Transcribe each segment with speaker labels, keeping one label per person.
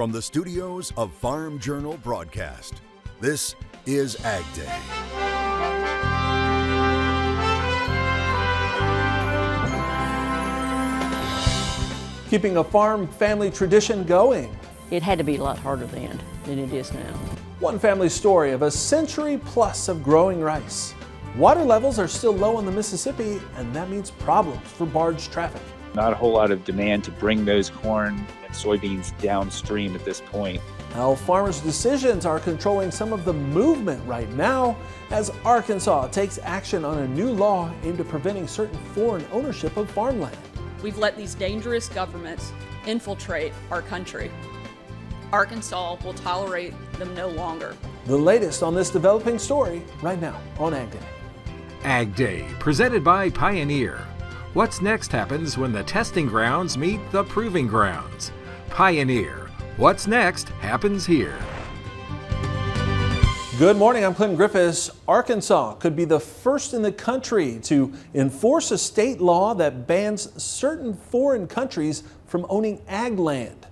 Speaker 1: From the studios of Farm Journal Broadcast, this is AgDay.
Speaker 2: Keeping a farm family tradition going.
Speaker 3: It had to be a lot harder then than it is now.
Speaker 2: One family story of a century plus of growing rice. Water levels are still low on the Mississippi, and that means problems for barge traffic.
Speaker 4: Not a whole lot of demand to bring those corn and soybeans downstream at this point.
Speaker 2: How farmers' decisions are controlling some of the movement right now as Arkansas takes action on a new law aimed at preventing certain foreign ownership of farmland.
Speaker 5: We've let these dangerous governments infiltrate our country. Arkansas will tolerate them no longer.
Speaker 2: The latest on this developing story right now on AgDay.
Speaker 6: AgDay, presented by Pioneer. What's next happens when the testing grounds meet the proving grounds. Pioneer. What's next happens here.
Speaker 2: Good morning, I'm Clinton Griffiths. Arkansas could be the first in the country to enforce a state law that bans certain foreign countries from owning ag land.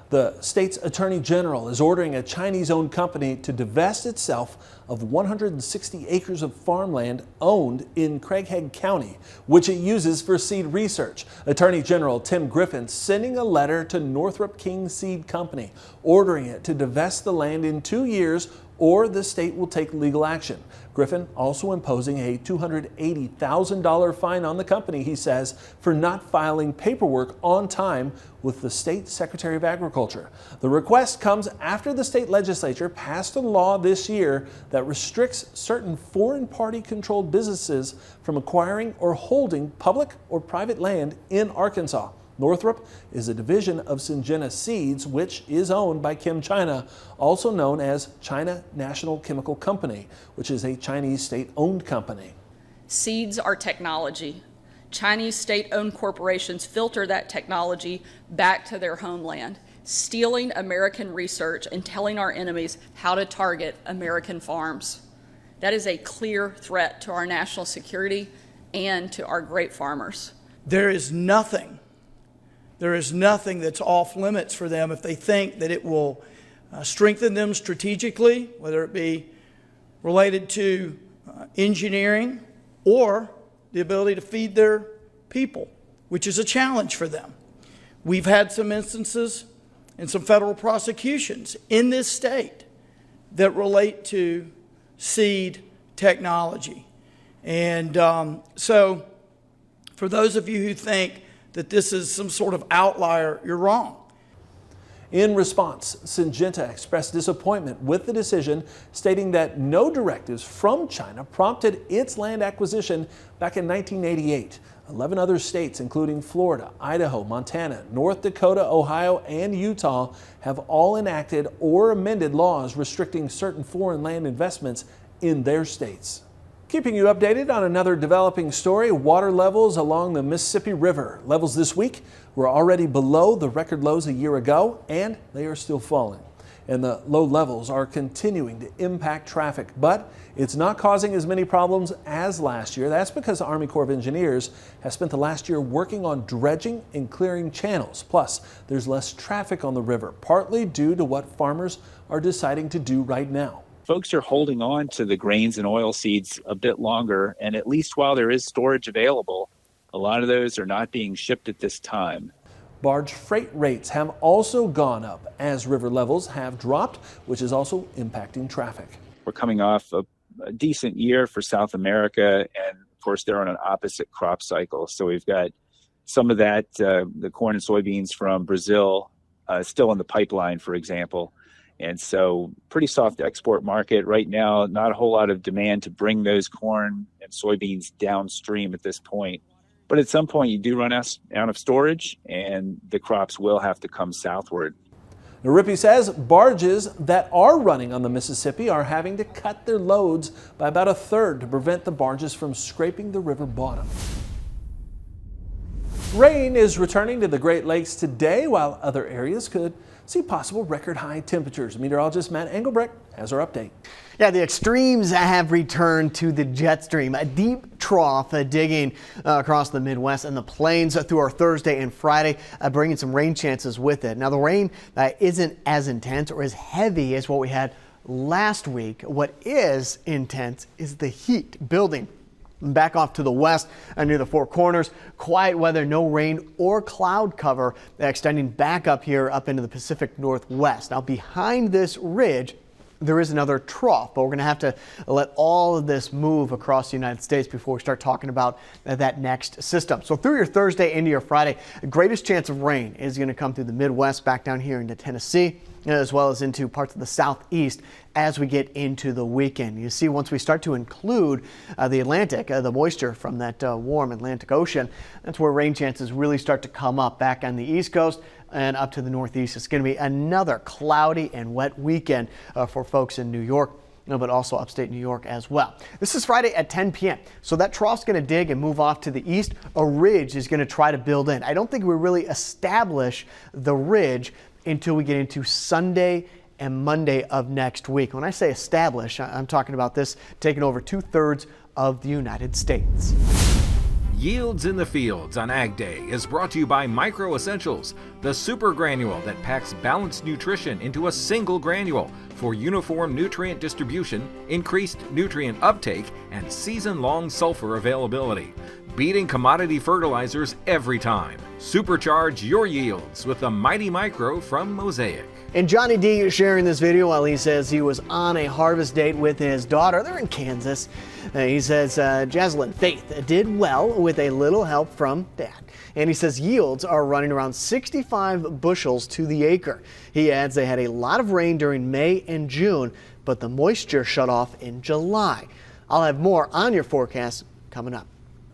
Speaker 2: The state's attorney general is ordering a Chinese-owned company to divest itself of 160 acres of farmland owned in Craighead County, which it uses for seed research. Attorney General Tim Griffiths sending a letter to Northrop King Seed Company, ordering it to divest the land in 2 years or the state will take legal action. Griffin also imposing a $280,000 fine on the company, he says, for not filing paperwork on time with the state Secretary of Agriculture. The request comes after the state legislature passed a law this year that restricts certain foreign party-controlled businesses from acquiring or holding public or private land in Arkansas. Northrop is a division of Syngenta Seeds, which is owned by ChemChina, also known as China National Chemical Company, which is a Chinese state-owned company.
Speaker 5: Seeds are technology. Chinese state-owned corporations filter that technology back to their homeland, stealing American research and telling our enemies how to target American farms. That is a clear threat to our national security and to our great farmers.
Speaker 7: There is nothing that's off limits for them if they think that it will strengthen them strategically, whether it be related to engineering or the ability to feed their people, which is a challenge for them. We've had some instances and some federal prosecutions in this state that relate to seed technology. And so for those of you who think that this is some sort of outlier, you're wrong.
Speaker 2: In response, Syngenta expressed disappointment with the decision, stating that no directives from China prompted its land acquisition back in 1988. 11 other states, including Florida, Idaho, Montana, North Dakota, Ohio, and Utah, have all enacted or amended laws restricting certain foreign land investments in their states. Keeping you updated on another developing story, water levels along the Mississippi River. Levels this week were already below the record lows a year ago, and they are still falling. And the low levels are continuing to impact traffic, but it's not causing as many problems as last year. That's because the Army Corps of Engineers has spent the last year working on dredging and clearing channels. Plus, there's less traffic on the river, partly due to what farmers are deciding to do right now.
Speaker 4: Folks are holding on to the grains and oil seeds a bit longer, and at least while there is storage available, a lot of those are not being shipped at this time.
Speaker 2: Barge freight rates have also gone up as river levels have dropped, which is also impacting traffic.
Speaker 4: We're coming off a decent year for South America, and of course they're on an opposite crop cycle. So we've got some of that, the corn and soybeans from Brazil still in the pipeline, for example. And so pretty soft export market right now, not a whole lot of demand to bring those corn and soybeans downstream at this point. But at some point you do run out of storage and the crops will have to come southward.
Speaker 2: Now, Rippey says barges that are running on the Mississippi are having to cut their loads by about a third to prevent the barges from scraping the river bottom. Rain is returning to the Great Lakes today, while other areas could see possible record high temperatures. Meteorologist Matt Engelbrecht has our update.
Speaker 8: Yeah, the extremes have returned to the jet stream. A deep trough digging across the Midwest and the plains through our Thursday and Friday, bringing some rain chances with it. Now, the rain isn't as intense or as heavy as what we had last week. What is intense is the heat building. Back off to the west near the Four Corners, quiet weather, no rain or cloud cover extending back up here up into the Pacific Northwest. Now, behind this ridge, there is another trough, but we're going to have to let all of this move across the United States before we start talking about that next system. So through your Thursday into your Friday, the greatest chance of rain is going to come through the Midwest, back down here into Tennessee, as well as into parts of the southeast as we get into the weekend. You see, once we start to include the Atlantic, the moisture from that warm Atlantic Ocean, that's where rain chances really start to come up back on the East Coast and up to the Northeast. It's going to be another cloudy and wet weekend for folks in New York, but also upstate New York as well. This is Friday at 10 p.m. So that trough's going to dig and move off to the east. A ridge is going to try to build in. I don't think we really establish the ridge until we get into Sunday and Monday of next week. When I say establish, I'm talking about this taking over 2/3 of the United States.
Speaker 6: Yields in the Fields on Ag Day is brought to you by Micro Essentials, the super granule that packs balanced nutrition into a single granule for uniform nutrient distribution, increased nutrient uptake, and season-long sulfur availability. Beating commodity fertilizers every time. Supercharge your yields with the Mighty Micro from Mosaic.
Speaker 8: And Johnny D sharing this video while he says he was on a harvest date with his daughter. They're in Kansas. He says Jaslyn Faith did well with a little help from Dad. And he says yields are running around 65 bushels to the acre. He adds they had a lot of rain during May and June, but the moisture shut off in July. I'll have more on your forecast coming up.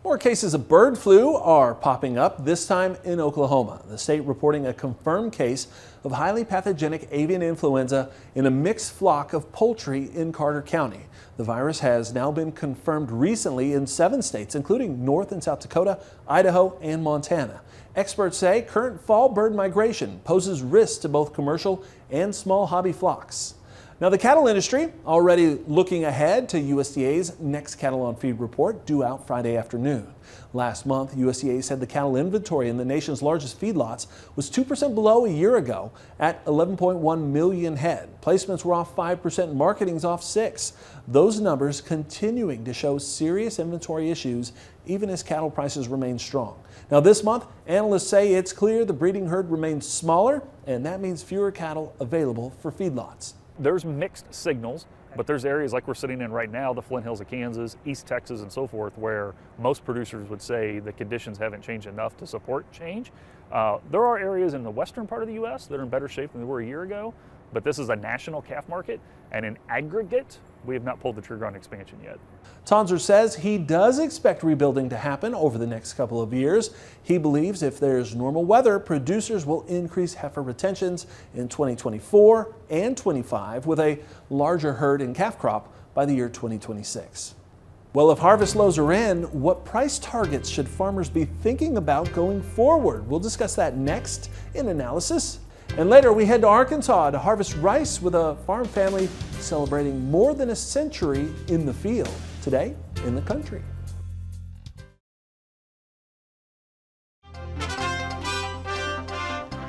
Speaker 2: More cases of bird flu are popping up, this time in Oklahoma. The state reporting a confirmed case of highly pathogenic avian influenza in a mixed flock of poultry in Carter County. The virus has now been confirmed recently in 7 states, including North and South Dakota, Idaho, and Montana. Experts say current fall bird migration poses risks to both commercial and small hobby flocks. Now, the cattle industry already looking ahead to USDA's next cattle on feed report due out Friday afternoon. Last month, USDA said the cattle inventory in the nation's largest feedlots was 2% below a year ago at 11.1 million head. Placements were off 5%, marketing's off 6%. Those numbers continuing to show serious inventory issues even as cattle prices remain strong. Now, this month, analysts say it's clear the breeding herd remains smaller, and that means fewer cattle available for feedlots.
Speaker 9: There's mixed signals, but there's areas like we're sitting in right now, the Flint Hills of Kansas, East Texas, and so forth, where most producers would say the conditions haven't changed enough to support change. There are areas in the western part of the U.S. that are in better shape than they were a year ago, but this is a national calf market, and in aggregate, we have not pulled the trigger on expansion yet.
Speaker 2: Tonser says he does expect rebuilding to happen over the next couple of years. He believes if there's normal weather, producers will increase heifer retentions in 2024 and 25 with a larger herd and calf crop by the year 2026. Well, if harvest lows are in, what price targets should farmers be thinking about going forward? We'll discuss that next in Analysis. And later we head to Arkansas to harvest rice with a farm family celebrating more than a century in the field. Today in the country.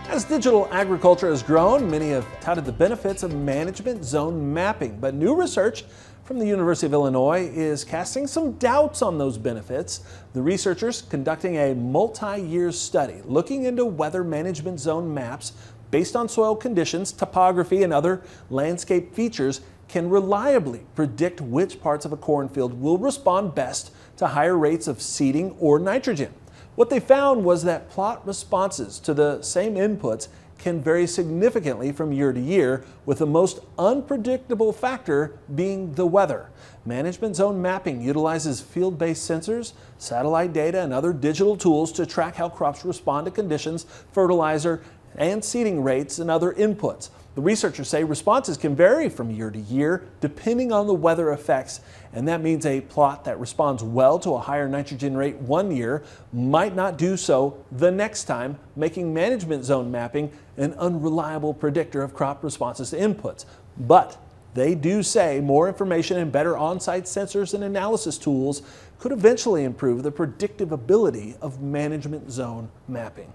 Speaker 2: As digital agriculture has grown, many have touted the benefits of management zone mapping, but new research from the University of Illinois is casting some doubts on those benefits. The researchers conducting a multi-year study looking into whether management zone maps based on soil conditions, topography, and other landscape features can reliably predict which parts of a cornfield will respond best to higher rates of seeding or nitrogen. What they found was that plot responses to the same inputs can vary significantly from year to year, with the most unpredictable factor being the weather. Management zone mapping utilizes field-based sensors, satellite data, and other digital tools to track how crops respond to conditions, fertilizer, and seeding rates and other inputs. The researchers say responses can vary from year to year depending on the weather effects, and that means a plot that responds well to a higher nitrogen rate one year might not do so the next time, making management zone mapping an unreliable predictor of crop responses to inputs. But they do say more information and better on-site sensors and analysis tools could eventually improve the predictive ability of management zone mapping.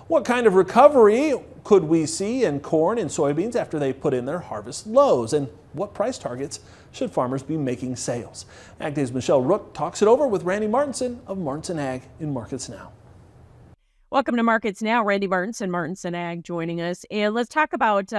Speaker 2: What kind of recovery could we see in corn and soybeans after they put in their harvest lows? And what price targets should farmers be making sales? AgDay's Michelle Rook talks it over with Randy Martinson of Martinson Ag in Markets Now.
Speaker 10: Welcome to Markets Now. Randy Martinson, Martinson Ag joining us. And let's talk about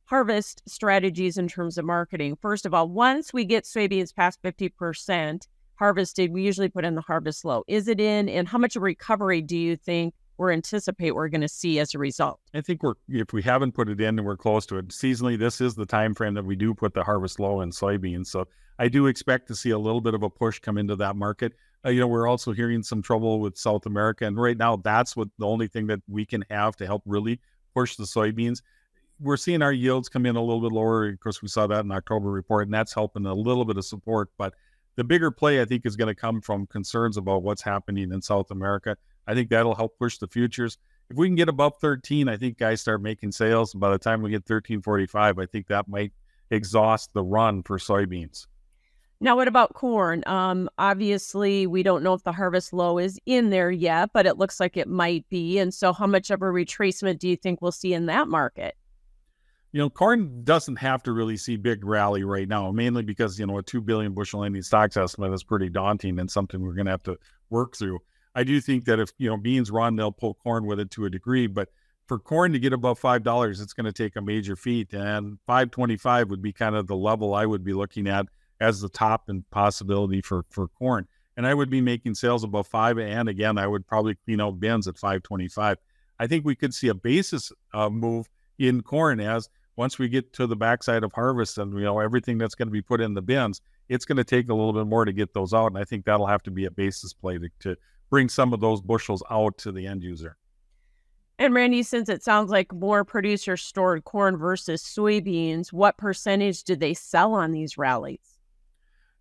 Speaker 10: harvest strategies in terms of marketing. First of all, once we get soybeans past 50% harvested, we usually put in the harvest low. Is it in, and how much of recovery do you think or anticipate we're going to see as a result?
Speaker 11: I think if we haven't put it in and we're close to it, seasonally, this is the time frame that we do put the harvest low in soybeans. So I do expect to see a little bit of a push come into that market. We're also hearing some trouble with South America, and right now that's the only thing that we can have to help really push the soybeans. We're seeing our yields come in a little bit lower. Of course, we saw that in October report, and that's helping a little bit of support. But the bigger play, I think, is going to come from concerns about what's happening in South America. I think that'll help push the futures. If we can get above 13, I think guys start making sales. And by the time we get 13.45, I think that might exhaust the run for soybeans.
Speaker 10: Now, what about corn? Obviously, we don't know if the harvest low is in there yet, but it looks like it might be. And so how much of a retracement do you think we'll see in that market?
Speaker 11: Corn doesn't have to really see big rally right now, mainly because, a 2 billion bushel ending stocks estimate is pretty daunting and something we're going to have to work through. I do think that if, beans run, they'll pull corn with it to a degree, but for corn to get above $5, it's going to take a major feat, and $5.25 would be kind of the level I would be looking at as the top and possibility for corn. And I would be making sales above $5, and again, I would probably clean out bins at $5.25. I think we could see a basis move in corn as once we get to the backside of harvest and, everything that's going to be put in the bins, it's going to take a little bit more to get those out. And I think that'll have to be a basis play to bring some of those bushels out to the end user.
Speaker 10: And Randy, since it sounds like more producers stored corn versus soybeans, what percentage did they sell on these rallies?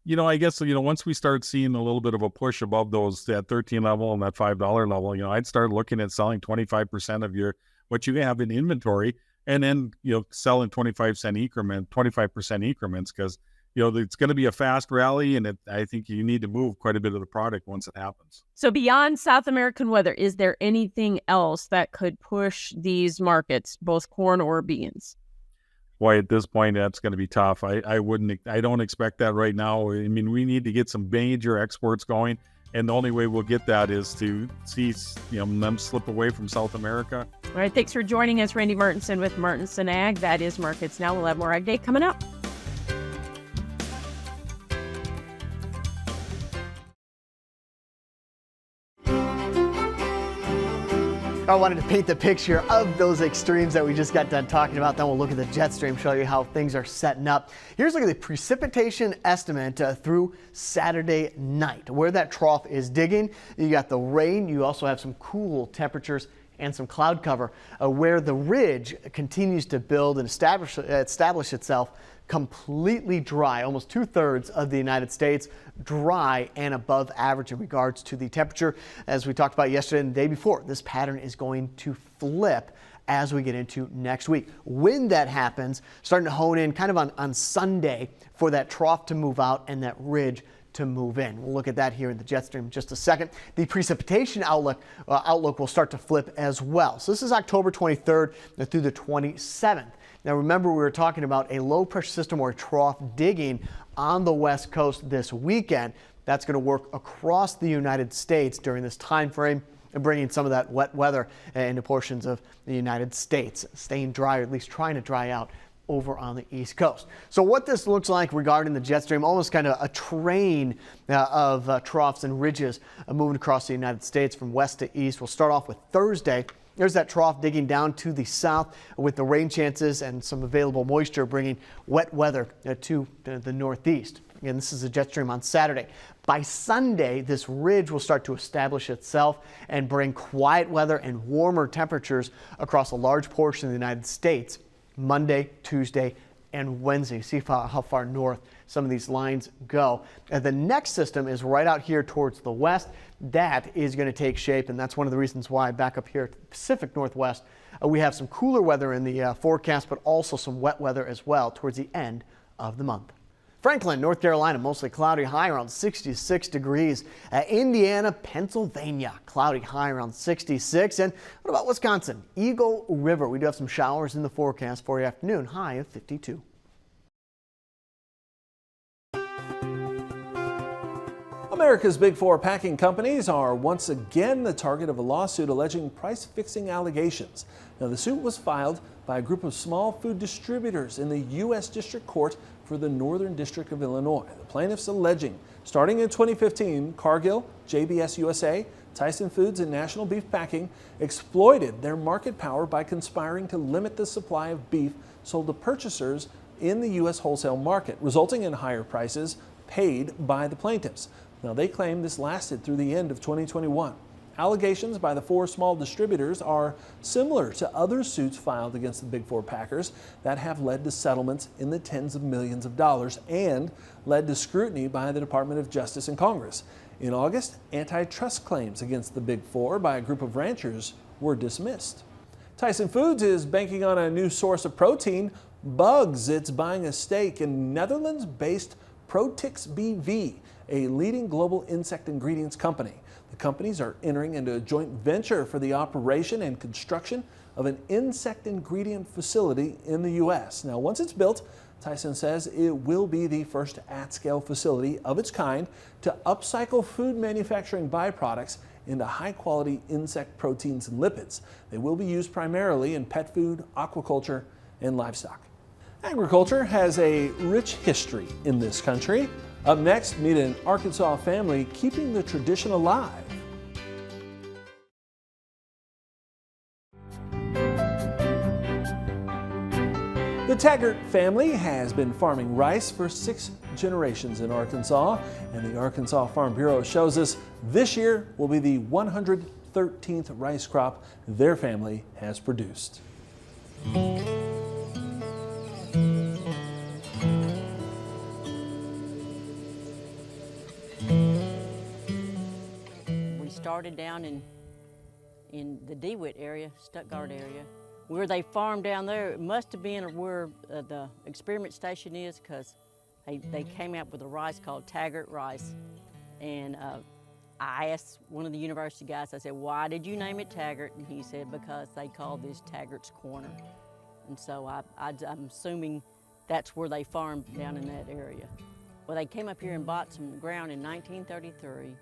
Speaker 11: I guess, once we start seeing a little bit of a push above that 13 level and that $5 level, I'd start looking at selling 25% of what you have in inventory, and then, sell in 25% increments, because, it's going to be a fast rally, and I think you need to move quite a bit of the product once it happens.
Speaker 10: So beyond South American weather, is there anything else that could push these markets, both corn or beans?
Speaker 11: Boy, at this point, that's going to be tough. I don't expect that right now. I mean, we need to get some major exports going, and the only way we'll get that is to see, them slip away from South America.
Speaker 10: All right, thanks for joining us, Randy Martinson with Martinson Ag. That is Markets Now. We'll have more Ag Day coming up.
Speaker 8: I wanted to paint the picture of those extremes that we just got done talking about. Then we'll look at the jet stream, show you how things are setting up. Here's a look at the precipitation estimate through Saturday night, where that trough is digging. You got the rain. You also have some cool temperatures and some cloud cover, where the ridge continues to build and establish itself completely dry. Almost 2/3 of the United States dry and above average in regards to the temperature. As we talked about yesterday and the day before, this pattern is going to flip as we get into next week. When that happens, starting to hone in kind of on Sunday for that trough to move out and that ridge to move in. We'll look at that here in the jet stream in just a second. The precipitation outlook will start to flip as well. So this is October 23rd through the 27th. Now remember, we were talking about a low pressure system or a trough digging on the west coast this weekend. That's going to work across the United States during this time frame and bringing some of that wet weather into portions of the United States, staying dry, or at least trying to dry out over on the East Coast. So what this looks like regarding the jet stream, almost kind of a train of troughs and ridges moving across the United States from west to east. We'll start off with Thursday. There's that trough digging down to the south with the rain chances and some available moisture bringing wet weather to the northeast. Again, this is a jet stream on Saturday. By Sunday, this ridge will start to establish itself and bring quiet weather and warmer temperatures across a large portion of the United States. Monday, Tuesday, and Wednesday. See how far north some of these lines go. And the next system is right out here towards the west. That is going to take shape, and that's one of the reasons why back up here at the Pacific Northwest, we have some cooler weather in the forecast, but also some wet weather as well towards the end of the month. Franklin, North Carolina, mostly cloudy, high around 66 degrees. Indiana, Pennsylvania, cloudy, high around 66. And what about Wisconsin? Eagle River, we do have some showers in the forecast for the afternoon, high of 52.
Speaker 2: America's Big Four packing companies are once again the target of a lawsuit alleging price-fixing allegations. Now, the suit was filed by a group of small food distributors in the U.S. District Court for the Northern District of Illinois. The plaintiffs alleging, starting in 2015, Cargill, JBS USA, Tyson Foods, and National Beef Packing exploited their market power by conspiring to limit the supply of beef sold to purchasers in the U.S. wholesale market, resulting in higher prices paid by the plaintiffs. Now, they claim this lasted through the end of 2021. Allegations by the four small distributors are similar to other suits filed against the Big Four packers that have led to settlements in the tens of millions of dollars and led to scrutiny by the Department of Justice and Congress. In August, antitrust claims against the Big Four by a group of ranchers were dismissed. Tyson Foods is banking on a new source of protein, bugs. It's buying a stake in Netherlands-based Protix BV, a leading global insect ingredients company. The companies are entering into a joint venture for the operation and construction of an insect ingredient facility in the U.S. Now, once it's built, Tyson says it will be the first at-scale facility of its kind to upcycle food manufacturing byproducts into high-quality insect proteins and lipids. They will be used primarily in pet food, aquaculture, and livestock. Agriculture has a rich history in this country. Up next, meet an Arkansas family keeping the tradition alive. The Taggert family has been farming rice for 6 generations in Arkansas, and the Arkansas Farm Bureau shows us this year will be the 113th rice crop their family has produced.
Speaker 3: Started down in the DeWitt area, Stuttgart area, where they farmed down there. It must have been where the experiment station is, because they came out with a rice called Taggert rice. And I asked one of the university guys, I said, why did you name it Taggert? And he said, because they call this Taggert's Corner. And so I'm assuming that's where they farmed down in that area. Well, they came up here and bought some ground in 1933.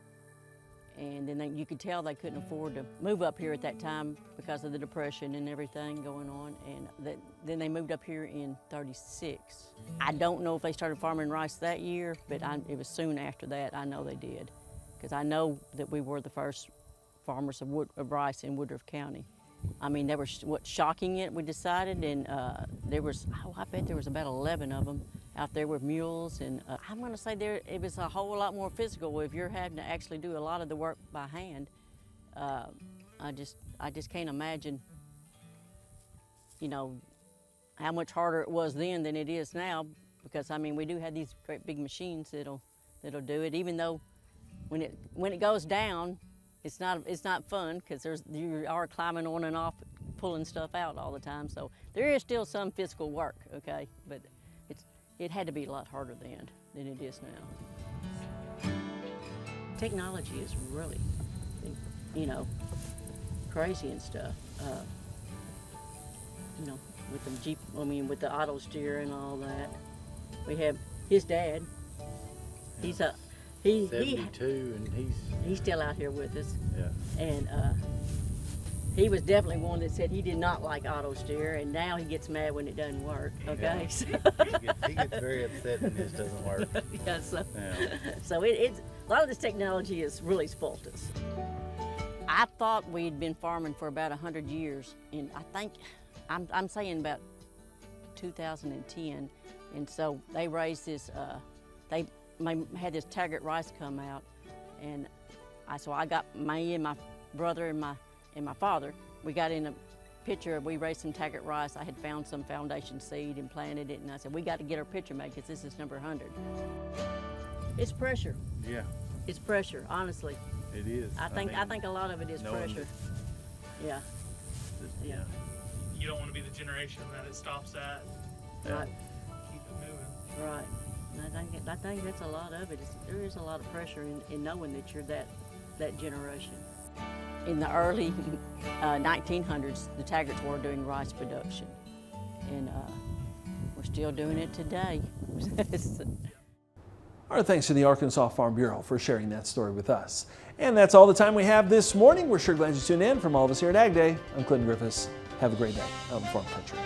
Speaker 3: And then you could tell they couldn't afford to move up here at that time because of the Depression and everything going on. And then they moved up here in 36. I don't know if they started farming rice that year, but it was soon after that. I know they did, because I know that we were the first farmers of rice in Woodruff County. I mean, they were shocking it, we decided, and there was, I bet there was about 11 of them out there with mules, and I'm gonna say it was a whole lot more physical if you're having to actually do a lot of the work by hand. I just can't imagine, you know, how much harder it was then than it is now, because I mean, we do have these great big machines that'll do it, even though when it goes down, it's not fun, because you are climbing on and off, pulling stuff out all the time. So there is still some physical work, okay, but it had to be a lot harder then than it is now. Technology is really, you know, crazy and stuff. You know, with the Jeep, with the auto steer and all that. We have his dad. He's 72, and he's still out here with us. Yeah. And he was definitely one that said he did not like auto steer, and now he gets mad when it doesn't work. Okay.
Speaker 12: Yeah. he gets very upset when this doesn't work.
Speaker 3: Yeah. So it's a lot of this technology has really spoilt us. I thought we'd been farming for about 100 years, and I think I'm saying about 2010, and so they raised this. They had this Taggert rice come out, and so I got me and my brother and my father. We got in picture. We raised some Taggert rice. I had found some foundation seed and planted it, and I said, we got to get our picture made because this is number 100. It's pressure.
Speaker 12: Yeah,
Speaker 3: It's pressure, honestly.
Speaker 12: it is.
Speaker 3: I think a lot of it is pressure. Yeah. Yeah.
Speaker 13: You don't want to be the generation that it stops at.
Speaker 3: Right.
Speaker 13: Keep it moving.
Speaker 3: Right. And I think that's a lot of it. There is a lot of pressure in knowing that you're that generation. In the early 1900s, the Taggerts were doing rice production, and we're still doing it today.
Speaker 2: Our thanks to the Arkansas Farm Bureau for sharing that story with us. And that's all the time we have this morning. We're sure glad you tuned in. From all of us here at Ag Day, I'm Clinton Griffiths. Have a great day out in farm country.